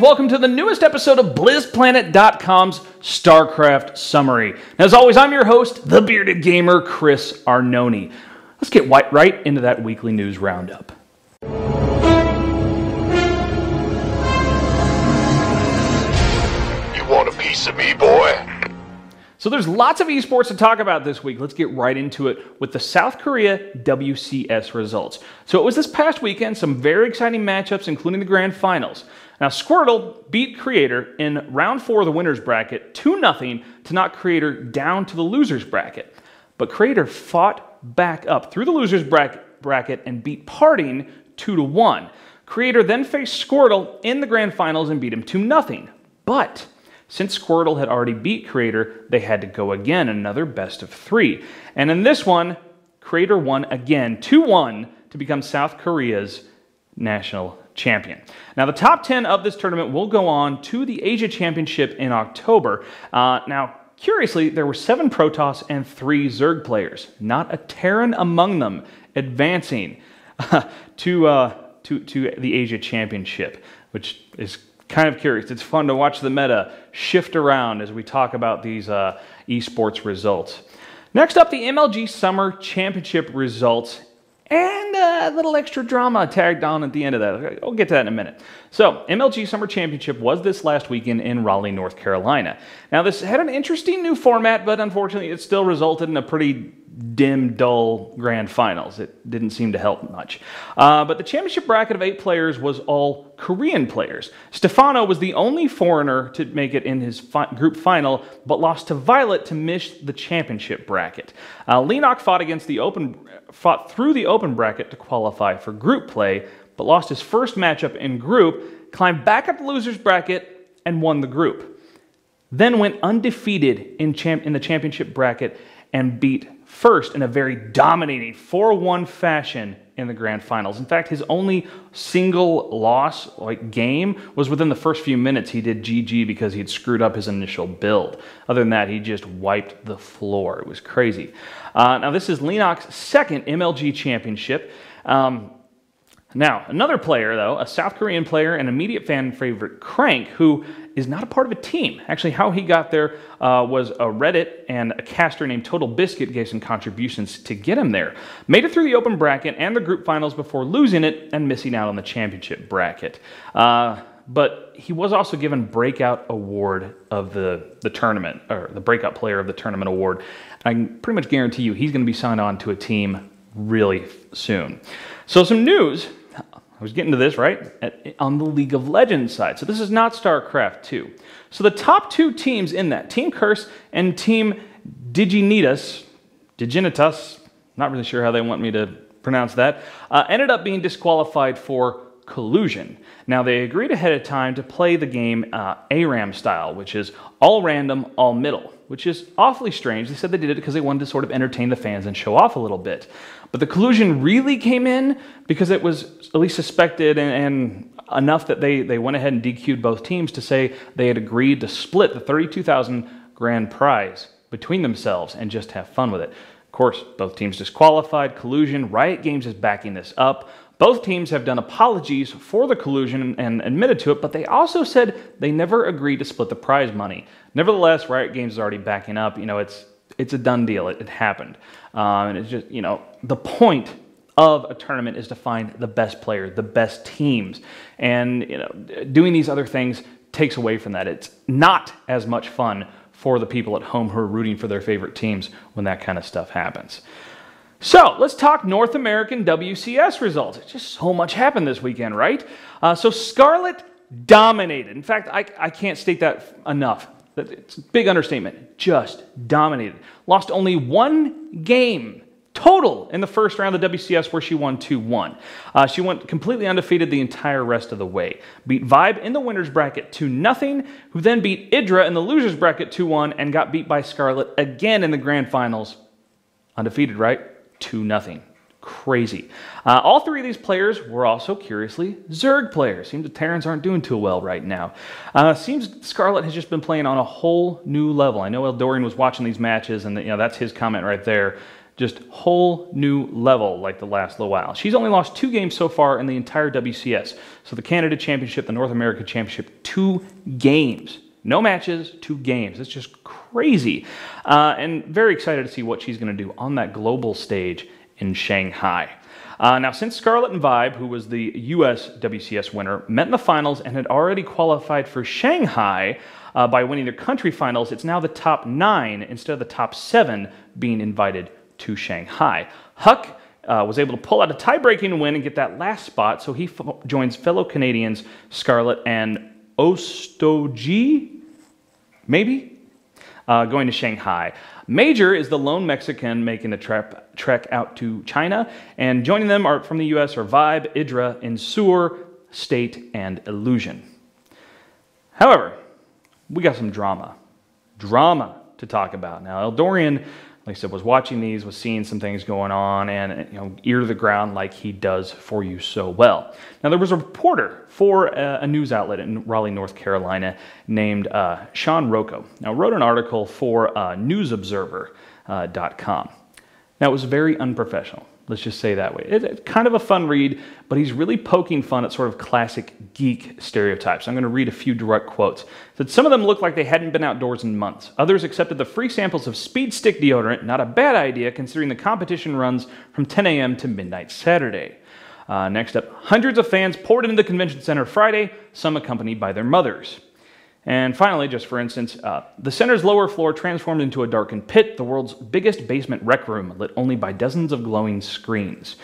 welcome to the newest episode of BlizzPlanet.com's StarCraft Summary. And as always, I'm your host, the bearded gamer, Chris Arnone. Let's get right into that weekly news roundup. You want a piece of me, boy? So there's lots of esports to talk about this week. Let's get right into it with the South Korea WCS results. So it was this past weekend, some very exciting matchups, including the grand finals. Now, Squirtle beat Creator in round 4 of the winners bracket 2-0 to knock Creator down to the losers bracket. But Creator fought back up through the losers bracket and beat Parting 2-1. Creator then faced Squirtle in the grand finals and beat him 2-0. But since Squirtle had already beat Creator, they had to go again, another best of 3. And in this one, Creator won again 2-1 to become South Korea's national champion. Now, the top 10 of this tournament will go on to the Asia Championship in October. Now, curiously, there were 7 Protoss and 3 Zerg players, not a Terran among them, advancing to the Asia Championship, which is kind of curious. It's fun to watch the meta shift around as we talk about these esports results. Next up, the MLG Summer Championship results and a little extra drama tagged on at the end of that. I'll get to that in a minute. So, MLG Summer Championship was this last weekend in Raleigh, North Carolina. Now, this had an interesting new format, but unfortunately, it still resulted in a pretty dim, dull grand finals. It didn't seem to help much. But the championship bracket of 8 players was all Korean players. Stefano was the only foreigner to make it in his group final, but lost to Violet to miss the championship bracket. Lenok fought through the open bracket to qualify for group play, but lost his first matchup in group, climbed back up the losers bracket, and won the group. Then went undefeated in the championship bracket and beat first in a very dominating 4-1 fashion in the grand finals. In fact, his only single loss game was within the first few minutes. He did GG because he'd screwed up his initial build. Other than that, he just wiped the floor. It was crazy. Now, this is Lenok's second MLG championship. Now, another player, though, a South Korean player and immediate fan favorite, Crank, who is not a part of a team. Actually, how he got there was a Reddit and a caster named Total Biscuit gave some contributions to get him there. Made it through the open bracket and the group finals before losing it and missing out on the championship bracket. But he was also given Breakout Award of the tournament, or the Breakout Player of the Tournament Award. I can pretty much guarantee you he's going to be signed on to a team really soon. So some news. I was getting to this, right, on the League of Legends side. So this is not StarCraft 2. So the top 2 teams in that, Team Curse and Team Diginitas, not really sure how they want me to pronounce that, ended up being disqualified for collusion. Now, they agreed ahead of time to play the game ARAM style, which is all random, all middle, which is awfully strange. They said they did it because they wanted to sort of entertain the fans and show off a little bit. But the collusion really came in because it was at least suspected and enough that they went ahead and DQ'd both teams to say they had agreed to split the 32,000 grand prize between themselves and just have fun with it. Of course, both teams disqualified. Collusion. Riot Games is backing this up. Both teams have done apologies for the collusion and admitted to it, but they also said they never agreed to split the prize money. Nevertheless, Riot Games is already backing up. You know, it's a done deal. It happened. And it's just, you know, the point of a tournament is to find the best player, the best teams. And, you know, doing these other things takes away from that. It's not as much fun for the people at home who are rooting for their favorite teams when that kind of stuff happens. So, let's talk North American WCS results. Just so much happened this weekend, right? So Scarlett dominated. In fact, I can't state that enough. It's a big understatement. Just dominated. Lost only 1 game total in the first round of the WCS where she won 2-1. She went completely undefeated the entire rest of the way. Beat Vibe in the winners bracket 2-0, who then beat Idra in the losers bracket 2-1 and got beat by Scarlett again in the grand finals. Undefeated, right? 2-0. Crazy. All 3 of these players were also, curiously, Zerg players. Seems the Terrans aren't doing too well right now. Seems Scarlett has just been playing on a whole new level. I know Eldorian was watching these matches, and that's his comment right there. Just whole new level like the last little while. She's only lost 2 games so far in the entire WCS. So the Canada Championship, the North America Championship, 2 games. No matches, 2 games. It's just crazy. And very excited to see what she's going to do on that global stage in Shanghai. Now, since Scarlett and Vibe, who was the US WCS winner, met in the finals and had already qualified for Shanghai by winning their country finals, it's now the top 9 instead of the top 7 being invited to Shanghai. Huck was able to pull out a tie-breaking win and get that last spot, so he joins fellow Canadians Scarlett and Ostoji, maybe, going to Shanghai. Major is the lone Mexican making the trek out to China, and joining them are from the US are Vibe, Idra, Insur, State, and Illusion. However, we got some drama to talk about. Now, Eldorian, like I said, was watching these, was seeing some things going on, and ear to the ground like he does for you so well. Now, there was a reporter for a news outlet in Raleigh, North Carolina, named Sean Rocco. Now, wrote an article for newsobserver.com. Now, it was very unprofessional. Let's just say that way. It's kind of a fun read, but he's really poking fun at sort of classic geek stereotypes. I'm going to read a few direct quotes. That some of them look like they hadn't been outdoors in months. Others accepted the free samples of Speed Stick deodorant, not a bad idea considering the competition runs from 10 a.m. to midnight Saturday. Next up, hundreds of fans poured into the convention center Friday, some accompanied by their mothers. And finally, just for instance, the center's lower floor transformed into a darkened pit, the world's biggest basement rec room, lit only by dozens of glowing screens.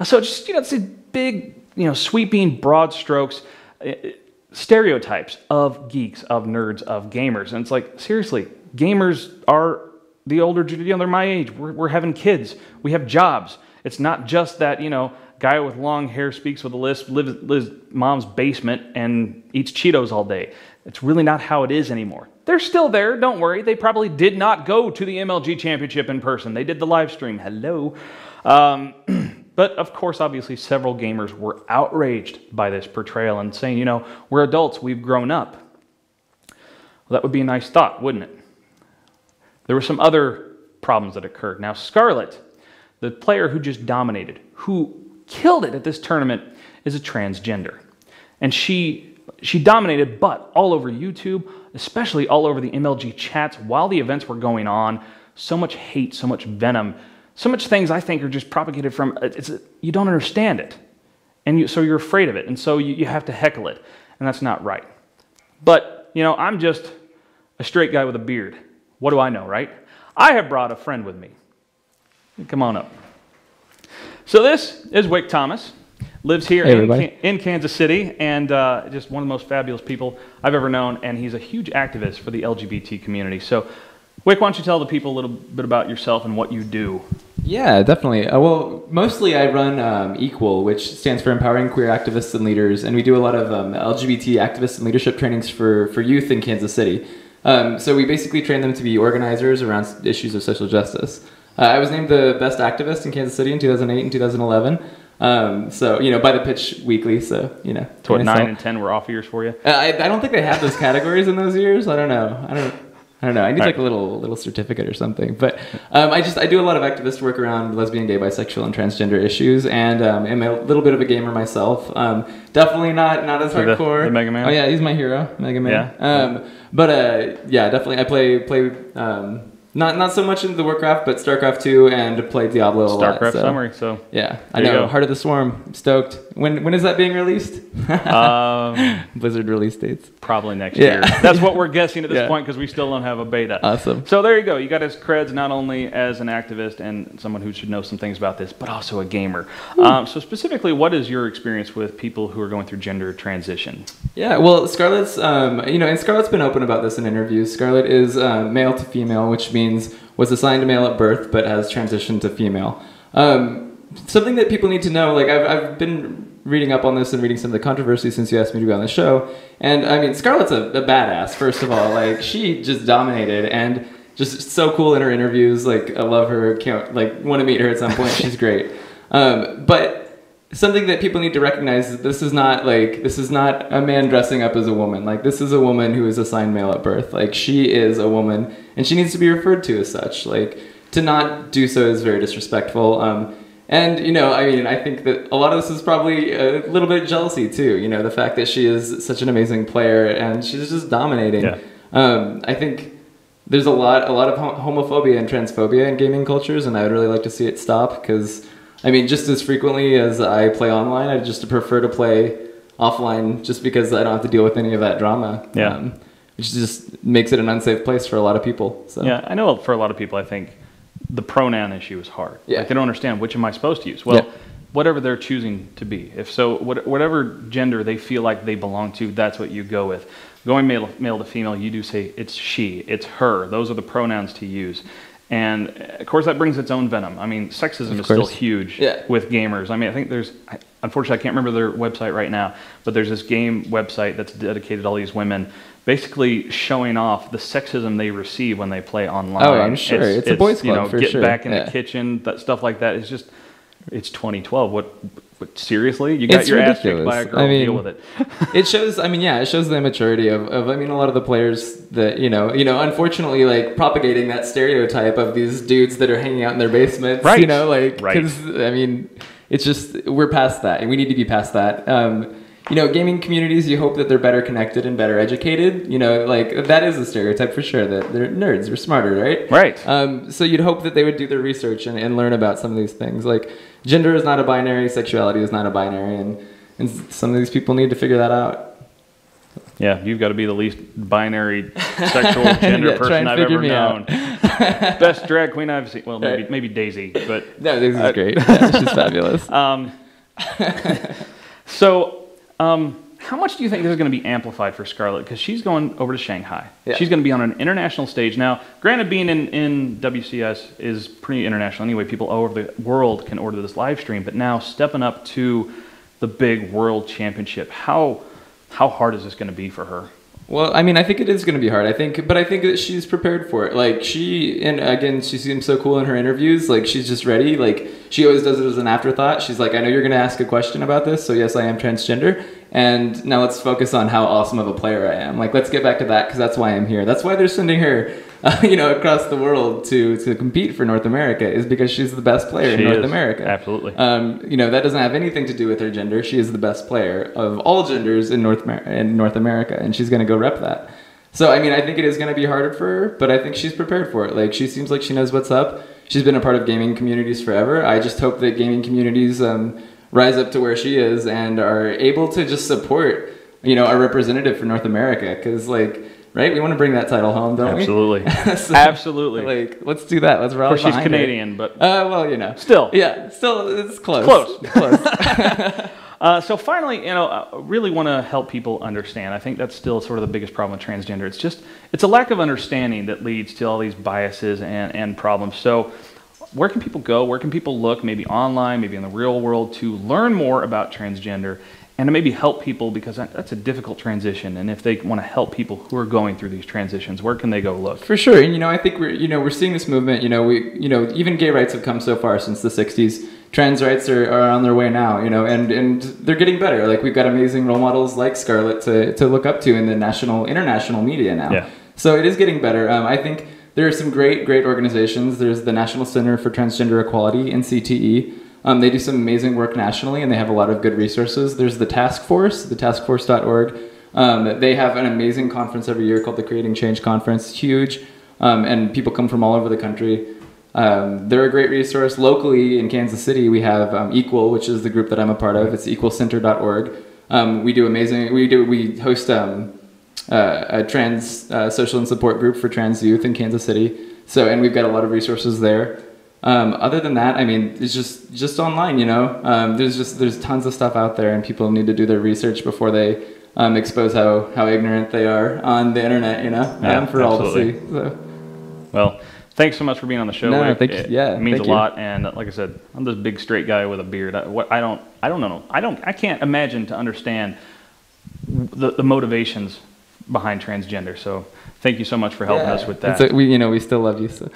So just, it's a big, sweeping, broad strokes, stereotypes of geeks, of nerds, of gamers. And it's like, seriously, gamers are the older, they're my age. We're having kids. We have jobs. It's not just that, guy with long hair speaks with a lisp, lives mom's basement and eats Cheetos all day. It's really not how it is anymore. They're still there, don't worry. They probably did not go to the MLG Championship in person. They did the live stream. Hello. But of course, obviously, several gamers were outraged by this portrayal and saying, we're adults, we've grown up. Well, that would be a nice thought, wouldn't it? There were some other problems that occurred. Now, Scarlett, the player who just dominated, who killed it at this tournament, is a transgender. And she dominated, but all over YouTube, especially all over the MLG chats while the events were going on, so much hate, so much venom, so much things I think are just propagated from, you don't understand it. And so you're afraid of it, and so you have to heckle it, and that's not right. But, I'm just a straight guy with a beard. What do I know, right? I have brought a friend with me. Come on up. So this is Wick Thomas. Lives here in Kansas City, and just one of the most fabulous people I've ever known, and he's a huge activist for the LGBT community. So, Wick, why don't you tell the people a little bit about yourself and what you do? Yeah, definitely. Well, mostly I run Equal, which stands for Empowering Queer Activists and Leaders, and we do a lot of LGBT activists and leadership trainings for youth in Kansas City. So we basically train them to be organizers around issues of social justice. I was named the best activist in Kansas City in 2008 and 2011. So, by the pitch weekly, so, So what, 9 and 10 were off years for you? I don't think they have those categories in those years. I don't know. I need like a little certificate or something. But I do a lot of activist work around lesbian, gay, bisexual, and transgender issues, and am a little bit of a gamer myself. Definitely not as hardcore. The Mega Man? Oh yeah, he's my hero, Mega Man. Yeah. But definitely I play not so much into the Warcraft, but StarCraft 2 and play Diablo a lot. StarCraft Summary, so yeah, I know. Heart of the Swarm, I'm stoked. When is that being released? Blizzard release dates. Probably next year. That's what we're guessing at this point because we still don't have a beta. Awesome. So there you go. You got his creds not only as an activist and someone who should know some things about this, but also a gamer. So specifically, what is your experience with people who are going through gender transition? Yeah, well, Scarlett's, and Scarlett's been open about this in interviews. Scarlett is male to female, which means was assigned male at birth, but has transitioned to female. Something that people need to know, like I've been reading up on this and reading some of the controversy since you asked me to be on the show. And I mean, Scarlett's a badass, first of all. Like, she just dominated and just so cool in her interviews. Like, I love her. Can't, want to meet her at some point. She's great. But something that people need to recognize is this is not a man dressing up as a woman. Like, this is a woman who is assigned male at birth. Like, she is a woman and she needs to be referred to as such. Like, to not do so is very disrespectful. And, you know, I mean, I think that a lot of this is probably a little bit jealousy too. You know, the fact that she is such an amazing player and she's just dominating. Yeah. I think there's a lot of homophobia and transphobia in gaming cultures, and I would really like to see it stop because, I mean, just as frequently as I play online, I just prefer to play offline just because I don't have to deal with any of that drama. Yeah. Which just makes it an unsafe place for a lot of people. So. Yeah, I know for a lot of people, I think the pronoun issue is hard. Yeah. Like they don't understand which am I supposed to use. Well, Yeah. whatever they're choosing to be. If so, whatever gender they feel like they belong to, that's what you go with. Going male to female, you do say it's she, it's her. Those are the pronouns to use. And of course, that brings its own venom. I mean, sexism is still huge with gamers. I mean, I think unfortunately, I can't remember their website right now, but there's this game website that's dedicated to all these women, basically showing off the sexism they receive when they play online. Oh, I'm sure. It's a boys' club, for get sure. back in the kitchen, that stuff like that. It's just, it's 2012. What seriously? You got your ass kicked by a girl, deal with it. It shows, it shows the immaturity of a lot of the players that, unfortunately, like, propagating that stereotype of these dudes that are hanging out in their basements, right. Because, it's just, we're past that, and we need to be past that. Gaming communities, you hope that they're better connected and better educated. That is a stereotype for sure, that they're nerds, they're smarter, right? Right. So you'd hope that they would do their research and learn about some of these things. Like, gender is not a binary, sexuality is not a binary, and some of these people need to figure that out. Yeah, you've got to be the least binary sexual gender person I've ever known. Best drag queen I've seen. Well, maybe Daisy, but no, Daisy's great. Yeah, she's fabulous. How much do you think this is going to be amplified for Scarlett? Because she's going over to Shanghai. Yeah. She's going to be on an international stage. Now, granted, being in WCS is pretty international anyway. People all over the world can order this live stream. But now, stepping up to the big world championship, how hard is this going to be for her? Well, I think it is going to be hard. But I think that she's prepared for it. Like, she seems so cool in her interviews. Like, she's just ready. Like, she always does it as an afterthought. She's like, I know you're going to ask a question about this, so yes, I am transgender. And now let's focus on how awesome of a player I am. Like, let's get back to that, because that's why I'm here. That's why they're sending her, across the world to compete for North America, is because she's the best player in North America. Absolutely. That doesn't have anything to do with her gender. She is the best player of all genders in North America, and she's going to go rep that. So, I think it is going to be harder for her, but I think she's prepared for it. Like, she seems like she knows what's up. She's been a part of gaming communities forever. I just hope that gaming communities rise up to where she is and are able to just support, our representative for North America. Because, right, we want to bring that title home, don't we? So, absolutely. Let's do that. Let's rally behind she's Canadian, her. but still, it's close. So finally, I really want to help people understand. I think that's still sort of the biggest problem with transgender. It's a lack of understanding that leads to all these biases and problems. So where can people go? Where can people look, maybe online, maybe in the real world, to learn more about transgender and to maybe help people, because that's a difficult transition. And if they want to help people who are going through these transitions, where can they go look? For sure. And, I think we're seeing this movement. Even gay rights have come so far since the 60s. Trans rights are on their way now, and they're getting better. Like, we've got amazing role models like Scarlett to look up to in the international media now. Yeah. So it is getting better. I think there are some great organizations. There's the National Center for Transgender Equality, NCTE. They do some amazing work nationally, and they have a lot of good resources. There's the Task Force, thetaskforce.org. They have an amazing conference every year called the Creating Change Conference. It's huge, and people come from all over the country. They're a great resource. Locally in Kansas City, we have Equal, which is the group that I'm a part of. It's equalcenter.org. We host a trans social and support group for trans youth in Kansas City. And we've got a lot of resources there. Other than that, it's just online. There's tons of stuff out there, and people need to do their research before they expose how ignorant they are on the internet. For all to see. So. Well, thanks so much for being on the show. No, it means a lot. And like I said, I'm this big straight guy with a beard. I don't know. I can't imagine to understand the motivations behind transgender. So thank you so much for helping us with that. We still love you. So.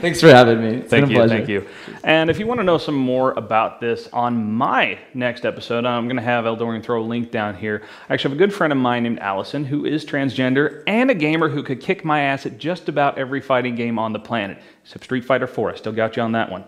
Thanks for having me. It's been a pleasure. Thank you. And if you want to know some more about this on my next episode, I'm going to have Eldorian throw a link down here. I actually have a good friend of mine named Allison who is transgender and a gamer who could kick my ass at just about every fighting game on the planet, except Street Fighter 4. I still got you on that one.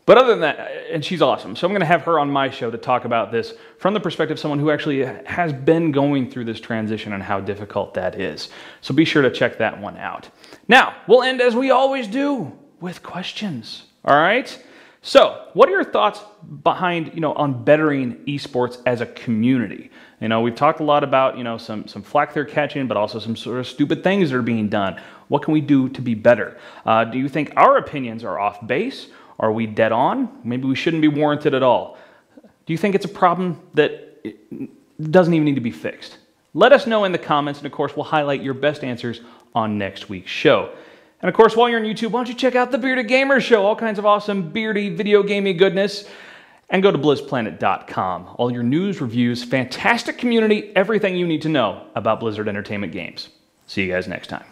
But other than that, and she's awesome, so I'm going to have her on my show to talk about this from the perspective of someone who actually has been going through this transition and how difficult that is. So be sure to check that one out. Now, we'll end as we always do with questions, all right? So, what are your thoughts behind, on bettering esports as a community? We've talked a lot about, some flack they're catching, but also some sort of stupid things that are being done. What can we do to be better? Do you think our opinions are off base? Are we dead on? Maybe we shouldn't be warranted at all. Do you think it's a problem that doesn't even need to be fixed? Let us know in the comments, and of course, we'll highlight your best answers on next week's show. And of course, while you're on YouTube, why don't you check out the Bearded Gamer Show, all kinds of awesome beardy video gaming goodness, and go to blizzplanet.com. All your news, reviews, fantastic community, everything you need to know about Blizzard Entertainment games. See you guys next time.